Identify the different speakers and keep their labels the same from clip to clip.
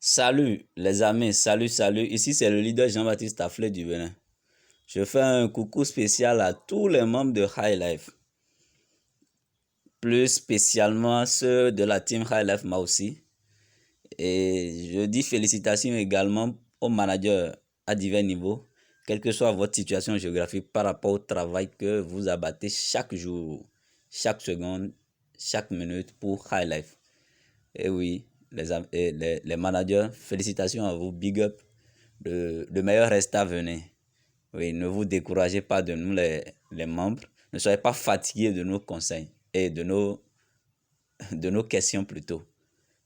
Speaker 1: Salut les amis, salut. Ici c'est le leader Jean-Baptiste Afflé du Bénin. Je fais un coucou spécial à tous les membres de High Life. Plus spécialement ceux de la team High Life aussi. Et je dis félicitations également aux managers à divers niveaux, quelle que soit votre situation géographique par rapport au travail que vous abattez chaque jour, chaque seconde, chaque minute pour High Life. Et oui, les managers, félicitations à vous, big up. Le meilleur reste à venir. Oui, ne vous découragez pas de nous, les membres. Ne soyez pas fatigués de nos conseils et de nos questions plutôt.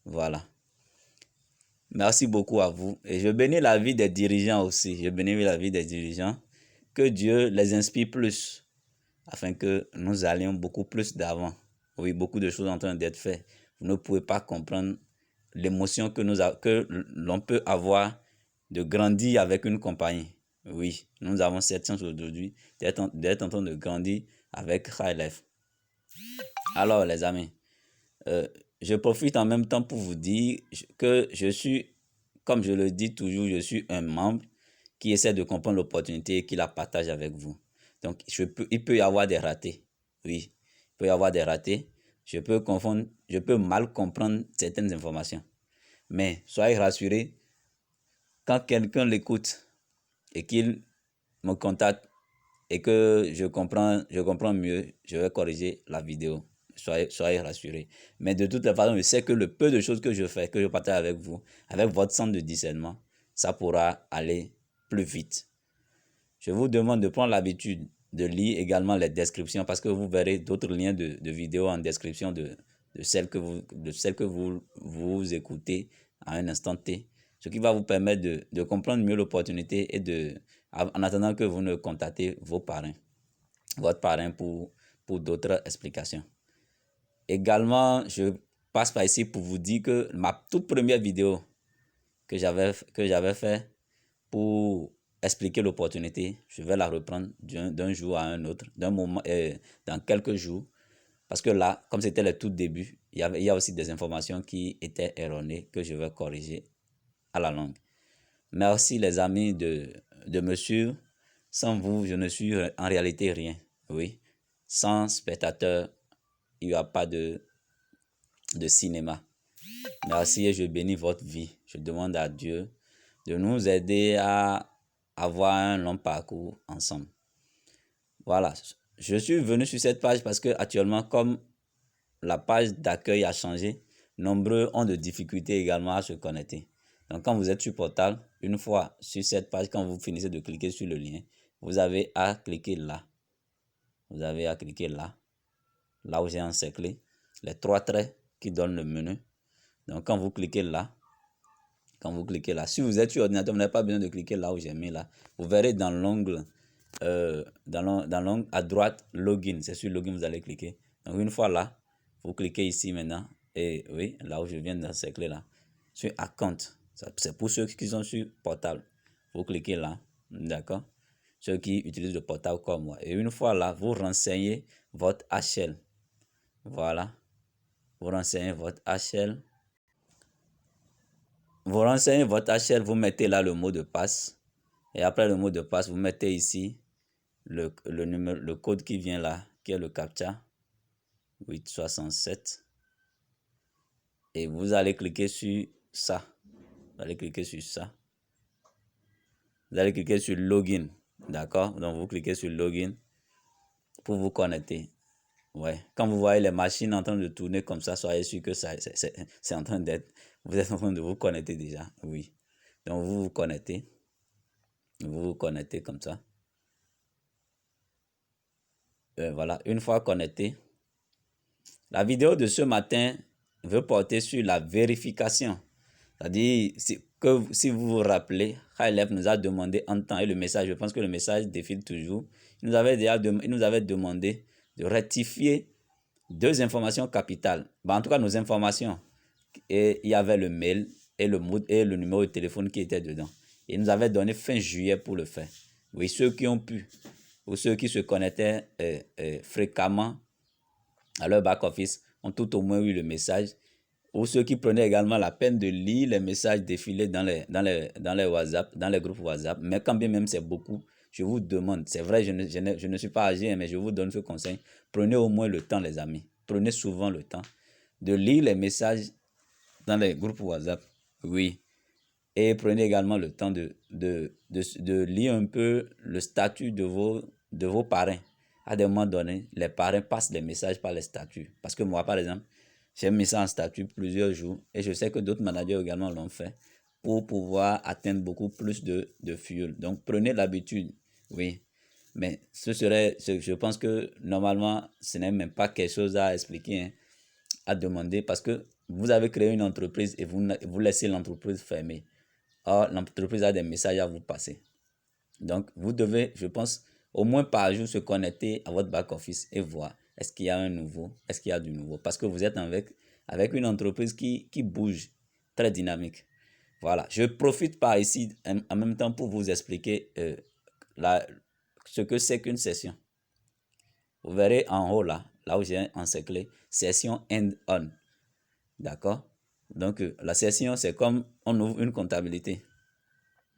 Speaker 1: Voilà. Merci beaucoup à vous. Et je bénis la vie des dirigeants aussi. Je bénis la vie des dirigeants. Que Dieu les inspire plus afin que nous allions beaucoup plus d'avant. Oui, beaucoup de choses en train d'être faites. Vous ne pouvez pas comprendre l'émotion que l'on peut avoir de grandir avec une compagnie. Oui, nous avons cette chance aujourd'hui d'être en train de grandir avec High Life. Alors les amis, je profite en même temps pour vous dire que je suis, comme je le dis toujours, je suis un membre qui essaie de comprendre l'opportunité et qui la partage avec vous. Donc, il peut y avoir des ratés. Oui, il peut y avoir des ratés. Je peux mal comprendre certaines informations. Mais soyez rassurés, quand quelqu'un l'écoute et qu'il me contacte et que je comprends mieux, je vais corriger la vidéo. Soyez rassurés. Mais de toute façon, je sais que le peu de choses que je fais, que je partage avec vous, avec votre centre de discernement, ça pourra aller plus vite. Je vous demande de prendre l'habitude de lire également les descriptions parce que vous verrez d'autres liens de vidéos en description de celles que vous écoutez à un instant T. Ce qui va vous permettre de comprendre mieux l'opportunité et en attendant que vous ne contactez votre parrain pour d'autres explications. Également, je passe par ici pour vous dire que ma toute première vidéo que j'avais fait pour expliquer l'opportunité, je vais la reprendre d'un jour à un autre, d'un moment, dans quelques jours. Parce que là, comme c'était le tout début, il y a aussi des informations qui étaient erronées que je vais corriger à la longue. Merci les amis de me suivre. Sans vous, je ne suis en réalité rien. Oui. Sans spectateurs, il n'y a pas de cinéma. Merci et je bénis votre vie. Je demande à Dieu de nous aider à avoir un long parcours ensemble. Voilà. Je suis venu sur cette page parce que actuellement, comme la page d'accueil a changé, nombreux ont de difficultés également à se connecter. Donc, quand vous êtes sur Portal, une fois sur cette page, quand vous finissez de cliquer sur le lien, vous avez à cliquer là. Vous avez à cliquer là. Là où j'ai encerclé les trois traits qui donnent le menu. Donc, quand vous cliquez là, si vous êtes sur ordinateur, vous n'avez pas besoin de cliquer là où j'ai mis là. Vous verrez dans l'ongle à droite, login. C'est sur login, vous allez cliquer. Donc, une fois là, vous cliquez ici maintenant. Et oui, là où je viens d'encercler là. Sur account. C'est pour ceux qui sont sur portable. Vous cliquez là. D'accord? Ceux qui utilisent le portable comme moi. Et une fois là, vous renseignez votre HL. Voilà. Vous renseignez votre HL. Vous renseignez votre HL, vous mettez là le mot de passe. Et après le mot de passe, vous mettez ici le code qui vient là, qui est le CAPTCHA 867. Et vous allez cliquer sur ça. Vous allez cliquer sur ça. Vous allez cliquer sur Login. D'accord? Donc vous cliquez sur Login pour vous connecter. Ouais. Quand vous voyez les machines en train de tourner comme ça, soyez sûr que c'est en train d'être. Vous êtes en train de vous connecter déjà. Oui. Donc vous vous connectez. Vous vous connectez comme ça. Voilà. Une fois connecté, la vidéo de ce matin veut porter sur la vérification. C'est-à-dire, si vous vous rappelez, High Life nous a demandé en temps, et le message, je pense que le message défile toujours, il nous avait demandé de rectifier deux informations capitales. En tout cas, nos informations. Et il y avait le mail et le numéro de téléphone qui était dedans. Il nous avait donné fin juillet pour le faire. Oui, ceux qui ont pu, ou ceux qui se connectaient fréquemment à leur back-office ont tout au moins eu le message ou ceux qui prenaient également la peine de lire les messages défilés dans les WhatsApp, dans les groupes WhatsApp, mais quand bien même c'est beaucoup, je vous demande, c'est vrai, je ne suis pas âgé, mais je vous donne ce conseil, prenez au moins le temps, les amis, prenez souvent le temps de lire les messages dans les groupes WhatsApp, oui, et prenez également le temps de lire un peu le statut de vos parrains. À des moments donnés, les parrains passent les messages par les statuts. Parce que moi, par exemple, j'ai mis ça en statut plusieurs jours et je sais que d'autres managers également l'ont fait pour pouvoir atteindre beaucoup plus de fuel. Donc, prenez l'habitude, oui. Mais je pense que normalement, ce n'est même pas quelque chose à expliquer, hein, à demander parce que vous avez créé une entreprise et vous laissez l'entreprise fermée. Or, l'entreprise a des messages à vous passer. Donc, vous devez, je pense, au moins par jour se connecter à votre back-office et voir est-ce qu'il y a est-ce qu'il y a du nouveau. Parce que vous êtes avec une entreprise qui bouge, très dynamique. Voilà, je profite par ici en même temps pour vous expliquer ce que c'est qu'une session. Vous verrez en haut là où j'ai encerclé, session end-on. D'accord? Donc, la session, c'est comme on ouvre une comptabilité.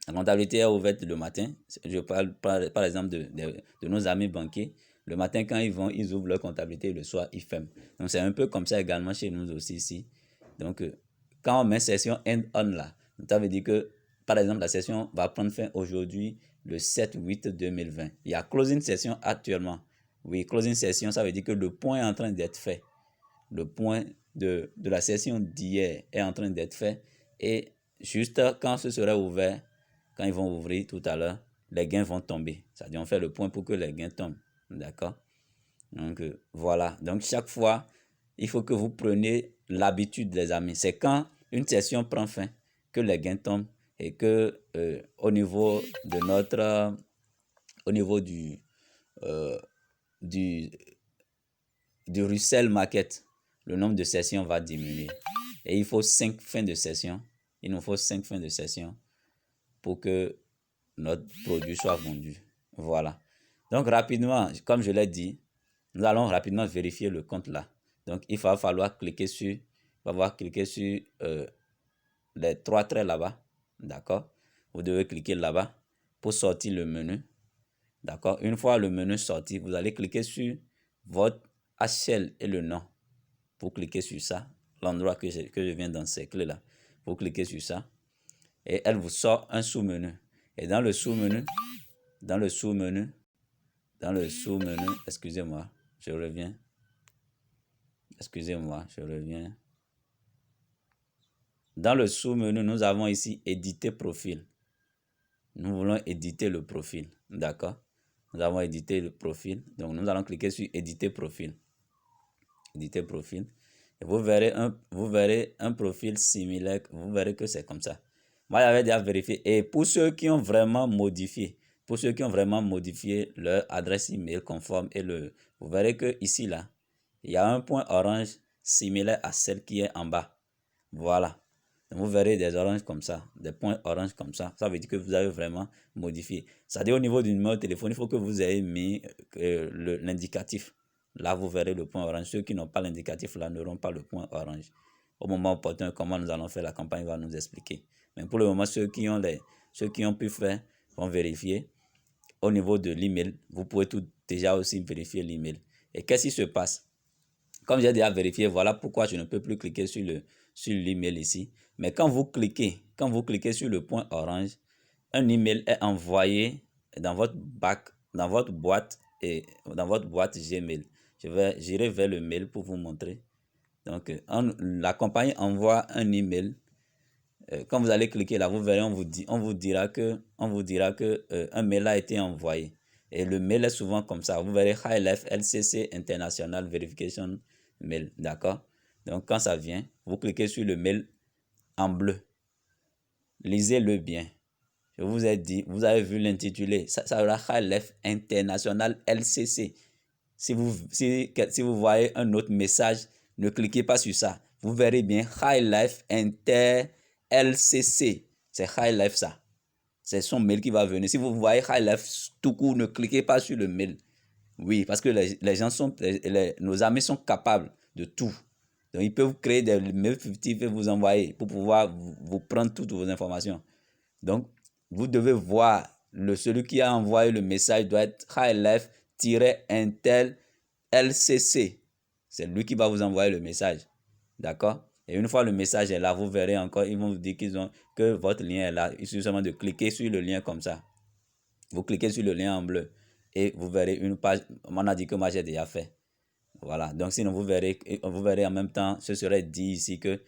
Speaker 1: La comptabilité est ouverte le matin. Je parle par exemple de nos amis banquiers. Le matin, quand ils ouvrent leur comptabilité. Le soir, ils ferment. Donc, c'est un peu comme ça également chez nous aussi ici. Donc, quand on met session end-on là, ça veut dire que, par exemple, la session va prendre fin aujourd'hui, le 7/8/2020. Il y a closing session actuellement. Oui, closing session, ça veut dire que le point est en train d'être fait. Le point de la session d'hier est en train d'être fait. Et juste quand ce sera ouvert, quand ils vont ouvrir tout à l'heure, les gains vont tomber. C'est-à-dire, on fait le point pour que les gains tombent. D'accord? Donc, voilà. Donc, chaque fois, il faut que vous preniez l'habitude, les amis. C'est quand une session prend fin que les gains tombent et que au niveau de au niveau du, du resell market, le nombre de sessions va diminuer. Et il faut 5 fins de session. Il nous faut 5 fins de session pour que notre produit soit vendu. Voilà. Donc, rapidement, comme je l'ai dit, nous allons rapidement vérifier le compte là. Donc, il va falloir cliquer sur, les 3 traits là-bas. D'accord? Vous devez cliquer là-bas pour sortir le menu. D'accord? Une fois le menu sorti, vous allez cliquer sur votre HL et le nom. Vous cliquez sur ça, l'endroit que je viens d'encercler là. Vous cliquez sur ça et elle vous sort un sous-menu. Et dans le sous-menu, excusez-moi, je reviens. Dans le sous-menu, nous avons ici éditer profil. Nous voulons éditer le profil. D'accord? Nous avons édité le profil. Donc, nous allons cliquer sur éditer profil. Éditer profil. Et vous verrez un profil similaire. Vous verrez que c'est comme ça. Moi, j'avais déjà vérifié. Et pour ceux qui ont vraiment modifié, leur adresse email conforme vous verrez que ici, là, il y a un point orange similaire à celle qui est en bas. Voilà. Donc, vous verrez des oranges comme ça, des points orange comme ça. Ça veut dire que vous avez vraiment modifié. C'est-à-dire au niveau du numéro de téléphone, il faut que vous ayez mis l'indicatif. Là, vous verrez le point orange. Ceux qui n'ont pas l'indicatif là n'auront pas le point orange. Au moment opportun, comment nous allons faire, la campagne va nous expliquer. Mais pour le moment, ceux qui ont pu faire vont vérifier. Au niveau de l'email, vous pouvez déjà aussi vérifier l'email. Et qu'est-ce qui se passe? Comme j'ai déjà vérifié, voilà pourquoi je ne peux plus cliquer sur l'email ici. Mais quand vous cliquez sur le point orange, un email est envoyé dans votre boîte Gmail. J'irai vers le mail pour vous montrer. Donc, la compagnie envoie un email. Quand vous allez cliquer là, vous verrez, on vous dira que un mail a été envoyé. Et le mail est souvent comme ça. Vous verrez High Life LCC International Verification Mail. D'accord? Donc, quand ça vient, vous cliquez sur le mail en bleu. Lisez-le bien. Je vous ai dit, vous avez vu l'intitulé. Ça sera High Life International LCC. Si vous voyez un autre message, ne cliquez pas sur ça. Vous verrez bien High Life Inter LCC. C'est High Life ça. C'est son mail qui va venir. Si vous voyez High Life tout court, ne cliquez pas sur le mail. Oui, parce que les gens nos amis sont capables de tout. Donc, ils peuvent créer des mails fictifs et vous envoyer pour pouvoir vous prendre toutes vos informations. Donc, vous devez voir celui qui a envoyé le message doit être HLF-Intel LCC. C'est lui qui va vous envoyer le message. D'accord? Et une fois le message est là, vous verrez encore, ils vont vous dire que votre lien est là. Il suffit seulement de cliquer sur le lien comme ça. Vous cliquez sur le lien en bleu et vous verrez une page. On a dit que moi j'ai déjà fait. Voilà. Donc sinon vous verrez en même temps, ce serait dit ici que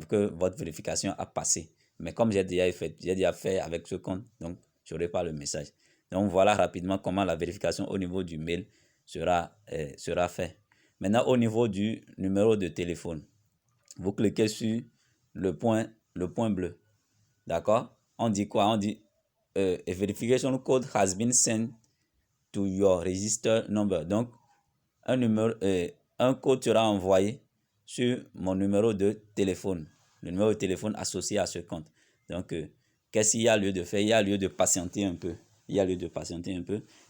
Speaker 1: que votre vérification a passé. Mais comme j'ai déjà fait avec ce compte, donc je n'aurai pas le message. Donc voilà rapidement comment la vérification au niveau du mail sera fait. Maintenant au niveau du numéro de téléphone, vous cliquez sur le point bleu. D'accord? On dit quoi? On dit a verification code has been sent to your register number. Donc un code sera envoyé sur mon numéro de téléphone, le numéro de téléphone associé à ce compte. Donc, qu'est-ce qu'il y a lieu de faire? Il y a lieu de patienter un peu.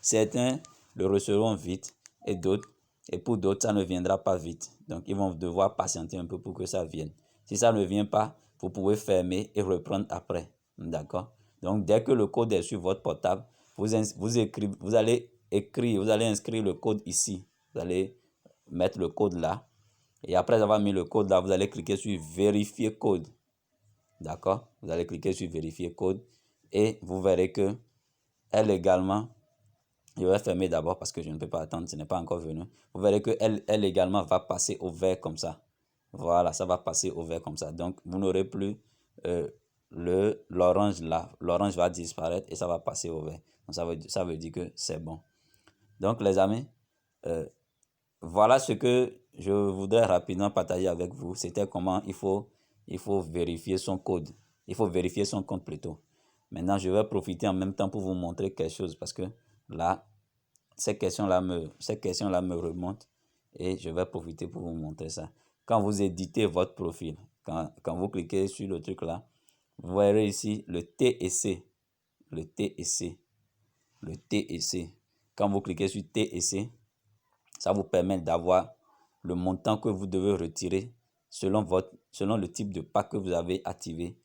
Speaker 1: Certains le recevront vite et pour d'autres, ça ne viendra pas vite. Donc, ils vont devoir patienter un peu pour que ça vienne. Si ça ne vient pas, vous pouvez fermer et reprendre après. D'accord? Donc, dès que le code est sur votre portable, vous allez inscrire le code ici. Vous allez mettre le code là. Et après avoir mis le code là, vous allez cliquer sur vérifier code. D'accord? Vous allez cliquer sur vérifier code. Et vous verrez que elle également, je vais fermer d'abord parce que je ne peux pas attendre, ce n'est pas encore venu. Vous verrez que elle également va passer au vert comme ça. Voilà, ça va passer au vert comme ça. Donc, vous n'aurez plus l'orange là. L'orange va disparaître et ça va passer au vert. Donc, ça veut dire que c'est bon. Donc, les amis, voilà ce que je voudrais rapidement partager avec vous. C'était comment il faut vérifier son code. Il faut vérifier son compte plutôt. Maintenant, je vais profiter en même temps pour vous montrer quelque chose parce que là, ces questions-là me remontent et je vais profiter pour vous montrer ça. Quand vous éditez votre profil, quand vous cliquez sur le truc là, vous verrez ici le T et C. Le T et C. Le T et C. Quand vous cliquez sur T et C, ça vous permet d'avoir le montant que vous devez retirer selon le type de pack que vous avez activé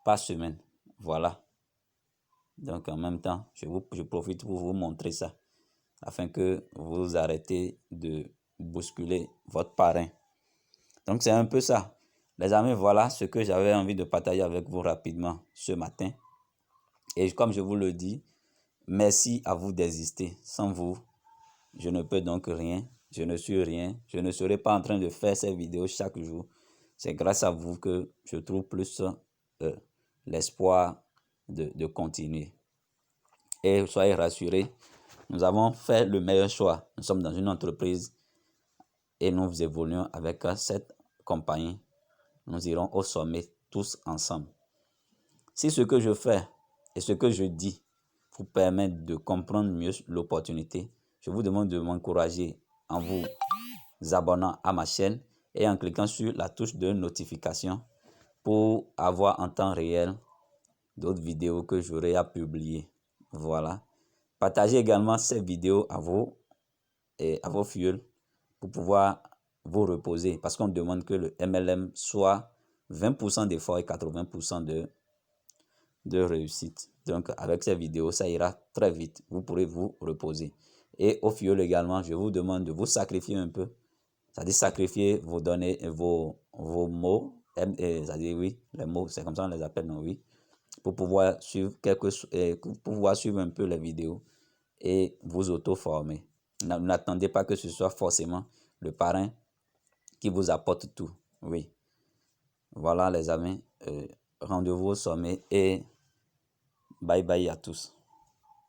Speaker 1: par semaine. Voilà. Donc en même temps, je profite pour vous montrer ça afin que vous arrêtez de bousculer votre parrain. Donc c'est un peu ça. Les amis, voilà ce que j'avais envie de partager avec vous rapidement ce matin. Et comme je vous le dis, merci à vous d'exister. Sans vous, je ne peux donc rien. Je ne suis rien. Je ne serai pas en train de faire ces vidéos chaque jour. C'est grâce à vous que je trouve plus l'espoir de continuer. Et soyez rassurés, nous avons fait le meilleur choix. Nous sommes dans une entreprise et nous évoluons avec cette compagnie. Nous irons au sommet tous ensemble. Si ce que je fais et ce que je dis vous permet de comprendre mieux l'opportunité, je vous demande de m'encourager en vous abonnant à ma chaîne et en cliquant sur la touche de notification pour avoir en temps réel d'autres vidéos que j'aurai à publier. Voilà. Partagez également ces vidéos à vos filles pour pouvoir vous reposer parce qu'on demande que le MLM soit 20% d'effort et 80% de réussite. Donc avec ces vidéos, ça ira très vite. Vous pourrez vous reposer. Et au fioul également, je vous demande de vous sacrifier un peu. C'est-à-dire sacrifier vos données, vos mots. C'est-à-dire oui, les mots, c'est comme ça on les appelle, non, oui. Pour pouvoir suivre un peu les vidéos et vous auto-former. N'attendez pas que ce soit forcément le parrain qui vous apporte tout. Oui. Voilà les amis. Rendez-vous au sommet et bye bye à tous.